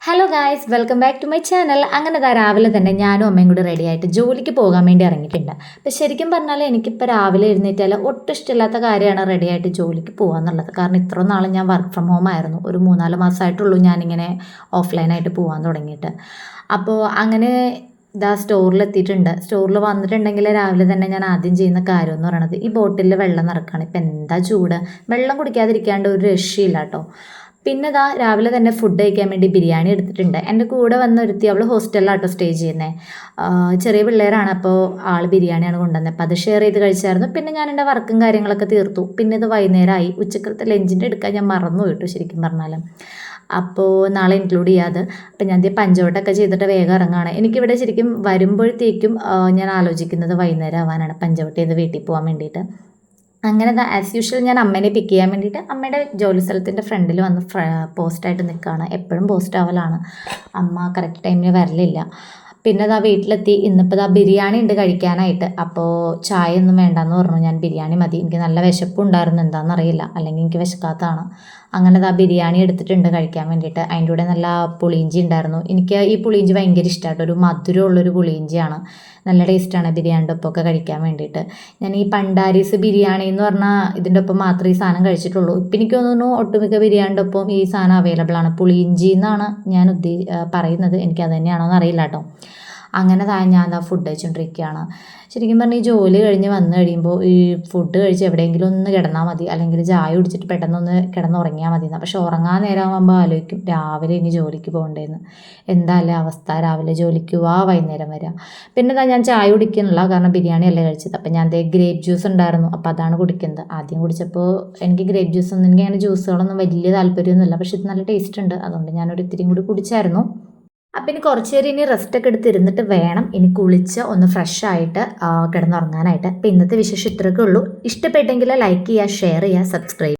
Hello guys, welcome back to my channel. അങ്ങനെ രാവിലെ തന്നെ ഞാനും അമ്മയും കൂടി റെഡി ആയിട്ട് ജോലിക്ക് പോകാൻ വേണ്ടി ഇറങ്ങിയിട്ടുണ്ട്. അപ്പോൾ ശരിക്കും പറഞ്ഞാൽ എനിക്കിപ്പോൾ രാവിലെ എഴുന്നേറ്റാൽ ഒട്ടും ഇഷ്ടമില്ലാത്ത കാര്യമാണ് റെഡി ആയിട്ട് ജോലിക്ക് പോകുക എന്നുള്ളത്. കാരണം ഇത്ര നാൾ ഞാൻ വർക്ക് ഫ്രം ഹോം ആയിരുന്നു. ഒരു 3-4 മാസമായിട്ടുള്ളൂ ഞാനിങ്ങനെ ഓഫ്ലൈനായിട്ട് പോകാൻ തുടങ്ങിയിട്ട്. അപ്പോൾ അങ്ങനെ സ്റ്റോറിലെത്തിയിട്ടുണ്ട്. സ്റ്റോറിൽ വന്നിട്ടുണ്ടെങ്കിൽ രാവിലെ തന്നെ ഞാൻ ആദ്യം ചെയ്യുന്ന കാര്യം എന്ന് പറയുന്നത് ഈ ബോട്ടിലിൽ വെള്ളം നിറക്കുകയാണ്. ഇപ്പം എന്താ ചൂട്, വെള്ളം കുടിക്കാതിരിക്കാണ്ട് ഒരു രക്ഷയില്ല കേട്ടോ. പിന്നെ രാവിലെ തന്നെ ഫുഡ് കഴിക്കാൻ വേണ്ടി ബിരിയാണി എടുത്തിട്ടുണ്ട്. എൻ്റെ കൂടെ വന്നൊരുത്തി, അവൾ ഹോസ്റ്റലിലാട്ടോ സ്റ്റേ ചെയ്യുന്നത്. ചെറിയ പിള്ളേരാണ്, അപ്പോൾ ആൾ ബിരിയാണിയാണ് കൊണ്ടുവന്നത്. അപ്പോൾ അത് ഷെയർ ചെയ്ത് കഴിച്ചായിരുന്നു. പിന്നെ ഞാൻ എൻ്റെ വർക്കും കാര്യങ്ങളൊക്കെ തീർത്തു. പിന്നെ ഇത് വൈകുന്നേരമായി. ഉച്ചക്കലത്തെ ലഞ്ചിൻ്റെ എടുക്കാൻ ഞാൻ മറന്നു പോയിട്ടു ശരിക്കും പറഞ്ഞാൽ. അപ്പോൾ നാളെ ഇൻക്ലൂഡ് ചെയ്യാതെ അപ്പം ഞാൻ പഞ്ചവട്ടമൊക്കെ ചെയ്തിട്ട് വേഗം ഇറങ്ങുകയാണ്. എനിക്കിവിടെ ശരിക്കും വരുമ്പോഴത്തേക്കും ഞാൻ ആലോചിക്കുന്നത് വൈകുന്നേരം ആവാനാണ്, പഞ്ചവട്ടം ചെയ്ത് വീട്ടിൽ പോകാൻ വേണ്ടിയിട്ട്. അങ്ങനെ ആസ് യൂഷ്വൽ ഞാൻ അമ്മേനെ പിക്ക് ചെയ്യാൻ വേണ്ടിയിട്ട് അമ്മയുടെ ജോലി സ്ഥലത്തിൻ്റെ ഫ്രണ്ടിൽ വന്ന് പോസ്റ്റായിട്ട് നിൽക്കുകയാണ്. എപ്പോഴും പോസ്റ്റ് ആവലാണ്. അമ്മ കറക്റ്റ് ടൈമിന് വരലില്ല. പിന്നെ വീട്ടിലെത്തി. ഇന്നിപ്പോൾ ബിരിയാണി ഉണ്ട് കഴിക്കാനായിട്ട്. അപ്പോൾ ചായ ഒന്നും വേണ്ടെന്ന് പറഞ്ഞു. ഞാൻ ബിരിയാണി മതി, എനിക്ക് നല്ല വിശപ്പുണ്ടായിരുന്നു, എന്താണെന്നറിയില്ല, അല്ലെങ്കിൽ എനിക്ക് വിശക്കാത്തതാണ്. അങ്ങനെ ബിരിയാണി എടുത്തിട്ടുണ്ട് കഴിക്കാൻ വേണ്ടിയിട്ട്. അതിൻ്റെ കൂടെ നല്ല പുളിയിഞ്ചി ഉണ്ടായിരുന്നു. എനിക്ക് ഈ പുളിയിഞ്ചി ഭയങ്കര ഇഷ്ടമായിട്ട്, ഒരു മധുരമുള്ളൊരു പുളിയിഞ്ചിയാണ്. നല്ല ടേസ്റ്റാണ് ബിരിയാണിയുടെ ഒപ്പമൊക്കെ കഴിക്കാൻ വേണ്ടിയിട്ട്. ഞാൻ ഈ പണ്ടാരീസ് ബിരിയാണി എന്ന് പറഞ്ഞാൽ ഇതിൻ്റെ ഒപ്പം മാത്രമേ ഈ സാധനം കഴിച്ചിട്ടുള്ളൂ. ഇപ്പം എനിക്ക് തോന്നുന്നു ഒട്ടുമിക്ക ബിരിയാണിയുടെ ഒപ്പം ഈ സാധനം അവൈലബിൾ ആണ്. പുളിയിഞ്ചി എന്നാണ് ഞാൻ പറയുന്നത്, എനിക്കത് തന്നെയാണോ എന്ന് അറിയില്ല കേട്ടോ. അങ്ങനെ ഞാൻ ഫുഡ് കഴിച്ചുകൊണ്ടിരിക്കുകയാണ്. ശരിക്കും പറഞ്ഞാൽ ഈ ജോലി കഴിഞ്ഞ് വന്നു കഴിയുമ്പോൾ ഈ ഫുഡ് കഴിച്ച് എവിടെയെങ്കിലും ഒന്ന് കിടന്നാൽ മതി, അല്ലെങ്കിൽ ചായ കുടിച്ചിട്ട് പെട്ടെന്നൊന്ന് കിടന്നുറങ്ങിയാൽ മതി എന്ന്. പക്ഷെ ഉറങ്ങാൻ നേരമാകുമ്പോൾ ആലോചിക്കും രാവിലെ ഇനി ജോലിക്ക് പോകണ്ടേന്ന്. എന്തായാലും അവസ്ഥ, രാവിലെ ജോലിക്ക് പോവാ, വൈകുന്നേരം വരാം. പിന്നെ ഞാൻ ചായ കുടിക്കുന്നില്ല, കാരണം ബിരിയാണി അല്ലേ കഴിച്ചത്. അപ്പം ഞാൻ ഗ്രേപ്പ് ജ്യൂസ് ഉണ്ടായിരുന്നു, അപ്പോൾ അതാണ് കുടിക്കുന്നത്. ആദ്യം കുടിച്ചപ്പോൾ എനിക്ക് ഗ്രേപ്പ് ജ്യൂസ് ഒന്നും, എനിക്ക് അങ്ങനെ ജ്യൂസുകളൊന്നും വലിയ താല്പര്യമൊന്നുമില്ല. പക്ഷെ ഇത് നല്ല ടേസ്റ്റ് ഉണ്ട്, അതുകൊണ്ട് ഞാനൊരു ഇത്തിരിയും കൂടി കുടിച്ചായിരുന്നു. അപ്പം ഇനി കുറച്ച് നേരം ഇനി റെസ്റ്റൊക്കെ എടുത്തിരുന്നിട്ട് വേണം ഇനി കുളിച്ച് ഒന്ന് ഫ്രഷ് ആയിട്ട് കിടന്നുറങ്ങാനായിട്ട്. അപ്പം ഇന്നത്തെ വിശേഷം ഇത്രയൊക്കെ ഉള്ളൂ. ഇഷ്ടപ്പെട്ടെങ്കിൽ ലൈക്ക് ചെയ്യുക, ഷെയർ ചെയ്യുക, സബ്സ്ക്രൈബ്